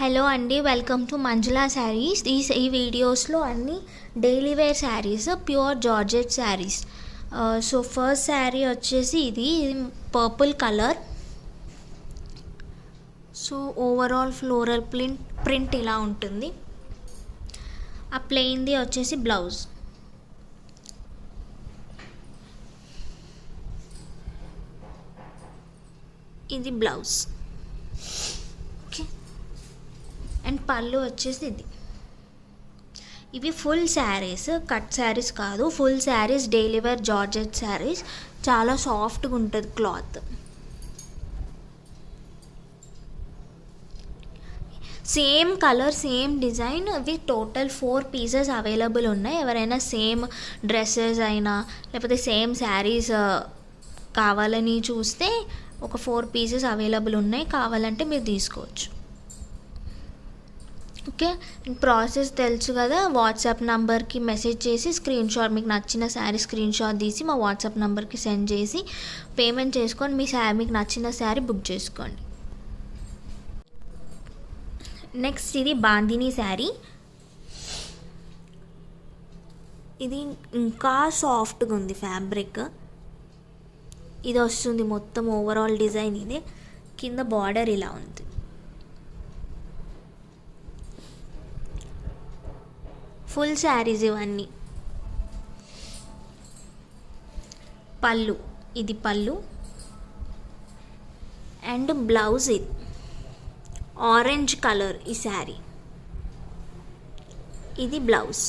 Hello అండి, welcome to Manjula saris. ఈ వీడియోస్లో అన్ని daily wear saris, pure georgette saris. So first sari వచ్చేసి ఇది purple colour. So overall floral print ఇలా ఉంటుంది. ఆ ప్లెయిన్ది వచ్చేసి బ్లౌజ్. ఇది బ్లౌజ్. అండ్ పళ్ళు వచ్చేసి ఇది. ఇవి ఫుల్ శారీస్, కట్ శారీస్ కాదు, full saris, daily wear georgette saris. చాలా సాఫ్ట్గా ఉంటుంది cloth. Same colour, same design. ఇవి టోటల్ 4 పీసెస్ అవైలబుల్ ఉన్నాయి. ఎవరైనా సేమ్ డ్రెస్సెస్ అయినా లేకపోతే సేమ్ శారీస్ కావాలని చూస్తే ఒక 4 పీసెస్ అవైలబుల్ ఉన్నాయి. కావాలంటే మీరు తీసుకోవచ్చు. ఓకే, ప్రాసెస్ తెలుసు కదా. వాట్సాప్ నంబర్కి మెసేజ్ చేసి స్క్రీన్ షాట్, మీకు నచ్చిన శారీ స్క్రీన్ షాట్ తీసి మా వాట్సాప్ నంబర్కి సెండ్ చేసి పేమెంట్ చేసుకొని మీకు నచ్చిన శారీ బుక్ చేసుకోండి. నెక్స్ట్ ఇది బాందినీ శారీ. ఇది ఇంకా సాఫ్ట్గా ఉంది ఫ్యాబ్రిక్. ఇది వస్తుంది మొత్తం ఓవరాల్ డిజైన్ ఇదే. కింద బార్డర్ ఇలా ఉంది. ఫుల్ శారీస్ ఇవన్నీ. పళ్ళు, ఇది పళ్ళు. అండ్ బ్లౌజ్ ఇది ఆరెంజ్ కలర్ ఈ శారీ. ఇది బ్లౌజ్.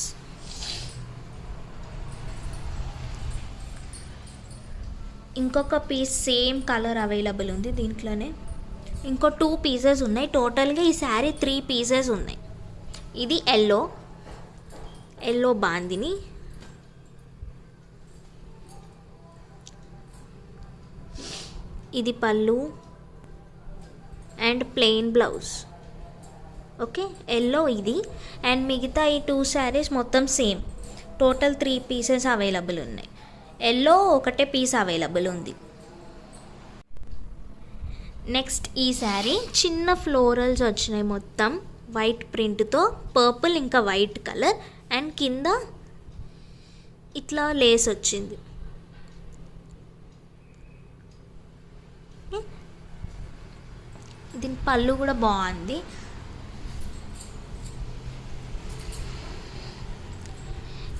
ఇంకొక పీస్ సేమ్ కలర్ అవైలబుల్ ఉంది దీంట్లోనే. ఇంకో 2 పీసెస్ ఉన్నాయి. టోటల్గా ఈ శారీ 3 పీసెస్ ఉన్నాయి. ఇది ఎల్లో బాందిని. ఇది పళ్ళు and plain blouse. Okay, yellow ఇది. అండ్ మిగతా ఈ 2 శారీస్ మొత్తం సేమ్. టోటల్ 3 పీసెస్ అవైలబుల్ ఉన్నాయి. ఎల్లో ఒకటే పీస్ అవైలబుల్ ఉంది. నెక్స్ట్ ఈ శారీ చిన్న ఫ్లోరల్స్ వచ్చినాయి. మొత్తం వైట్ ప్రింట్తో పర్పుల్ ఇంకా వైట్ కలర్. అండ్ కింద ఇట్లా లేస్ వచ్చింది. దీని పళ్ళు కూడా బాగుంది.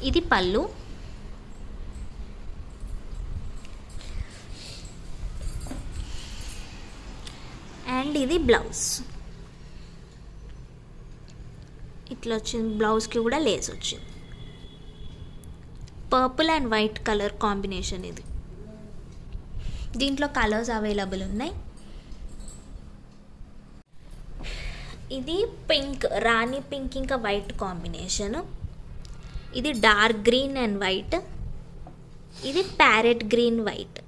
ఇది పళ్ళు. అండ్ ఇది బ్లౌజ్. ఇట్లా వచ్చింది. బ్లౌజ్కి కూడా లేస్ వచ్చింది. Purple and white colour combination ఇది. దీంట్లో కలర్స్ అవైలబుల్ ఉన్నాయి. ఇది పింక్, రాణి పింక్ ఇంకా వైట్ కాంబినేషన్. ఇది డార్క్ గ్రీన్ అండ్ వైట్. ఇది parrot green white.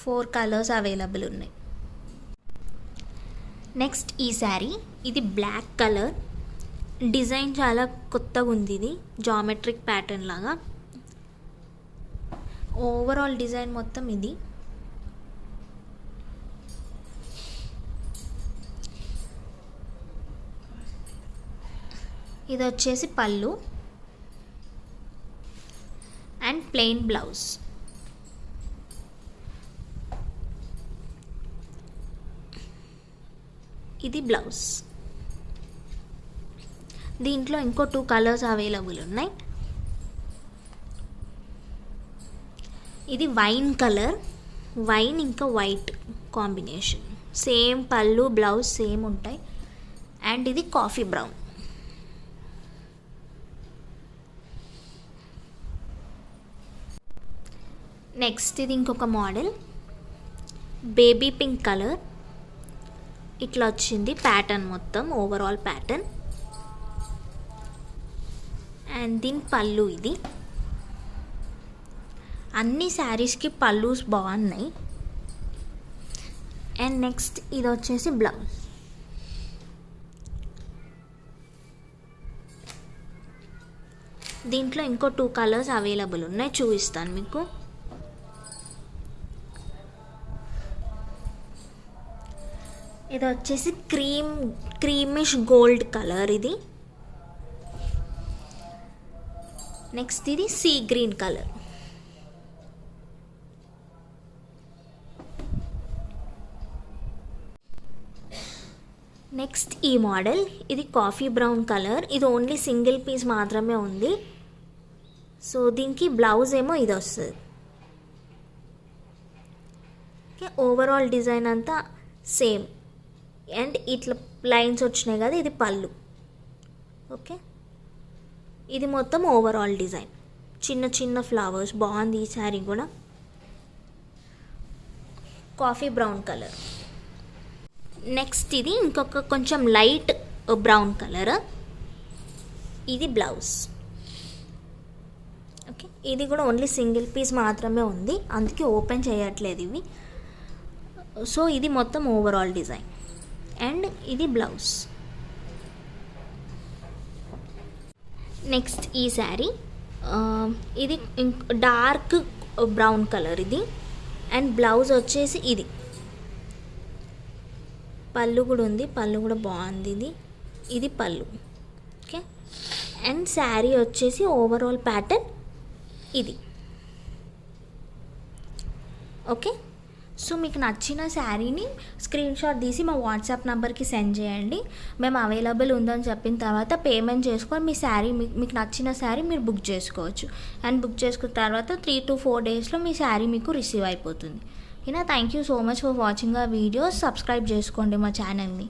4 colours available ఉన్నాయి. నెక్స్ట్ ఈ శారీ. ఇది బ్లాక్ కలర్. డిజైన్ చాలా కొత్తగా ఉంది. ఇది జామెట్రిక్ ప్యాటర్న్ లాగా. ఓవరాల్ డిజైన్ మొత్తం ఇది. ఇది వచ్చేసి పళ్ళు అండ్ ప్లెయిన్ బ్లౌజ్. ఇది బ్లౌజ్. దీంట్లో ఇంకో 2 కలర్స్ అవైలబుల్ ఉన్నాయి. ఇది వైన్ కలర్, వైన్ ఇంకా వైట్ కాంబినేషన్. సేమ్ పళ్ళు బ్లౌజ్ సేమ్ ఉంటాయి. అండ్ ఇది కాఫీ బ్రౌన్. నెక్స్ట్ ఇది ఇంకొక మోడల్. Baby pink colour. ఇట్లా వచ్చింది ప్యాటర్న్ మొత్తం, ఓవరాల్ ప్యాటర్న్. అండ్ దీని పళ్ళు ఇది. అన్ని శారీస్కి పళ్ళుస్ బాగున్నాయి. అండ్ నెక్స్ట్ ఇది వచ్చేసి బ్లౌజ్. దీంట్లో ఇంకో 2 కలర్స్ అవైలబుల్ ఉన్నాయి, చూపిస్తాను మీకు. ఇది వచ్చేసి క్రీమిష్ గోల్డ్ కలర్ ఇది. నెక్స్ట్ ఇది సీ గ్రీన్ కలర్. నెక్స్ట్ ఈ మోడల్, ఇది కాఫీ బ్రౌన్ కలర్. ఇది ఓన్లీ సింగిల్ పీస్ మాత్రమే ఉంది. సో దీనికి బ్లౌజ్ ఏమో ఇది వస్తుంది. ఓకే, ఓవరాల్ డిజైన్ అంతా సేమ్. అండ్ ఇట్లా లైన్స్ వచ్చినాయి కదా, ఇది పళ్ళు. ఓకే, ఇది మొత్తం ఓవరాల్ డిజైన్, చిన్న చిన్న ఫ్లవర్స్. బాగుంది ఈ శారీ కూడా. Coffee brown colour. నెక్స్ట్ ఇది ఇంకొక కొంచెం లైట్ బ్రౌన్ కలర్. ఇది బ్లౌజ్. ఓకే, ఇది కూడా ఓన్లీ సింగిల్ పీస్ మాత్రమే ఉంది, అందుకే ఓపెన్ చేయట్లేదు ఇవి. సో ఇది మొత్తం ఓవరాల్ డిజైన్. అండ్ ఇది బ్లౌజ్. నెక్స్ట్ ఈ శారీ, ఇది డార్క్ బ్రౌన్ కలర్ ఇది. అండ్ బ్లౌజ్ వచ్చేసి ఇది. పళ్ళు కూడా ఉంది, పళ్ళు కూడా బాగుంది ఇది. ఇది పళ్ళు. ఓకే, అండ్ శారీ వచ్చేసి ఓవరాల్ ప్యాటర్న్ ఇది. ఓకే, సో మీకు నచ్చిన శారీని స్క్రీన్ షాట్ తీసి మా వాట్సాప్ నెంబర్కి సెండ్ చేయండి. మేము అవైలబుల్ ఉందని చెప్పిన తర్వాత పేమెంట్ చేసుకొని మీ శారీ మీకు నచ్చిన శారీ మీరు బుక్ చేసుకోవచ్చు. అండ్ బుక్ చేసుకున్న తర్వాత 3 to 4 డేస్లో మీ శారీ మీకు రిసీవ్ అయిపోతుంది. Thank you so much for watching ఆ వీడియోస్. సబ్స్క్రైబ్ చేసుకోండి మా ఛానల్ని.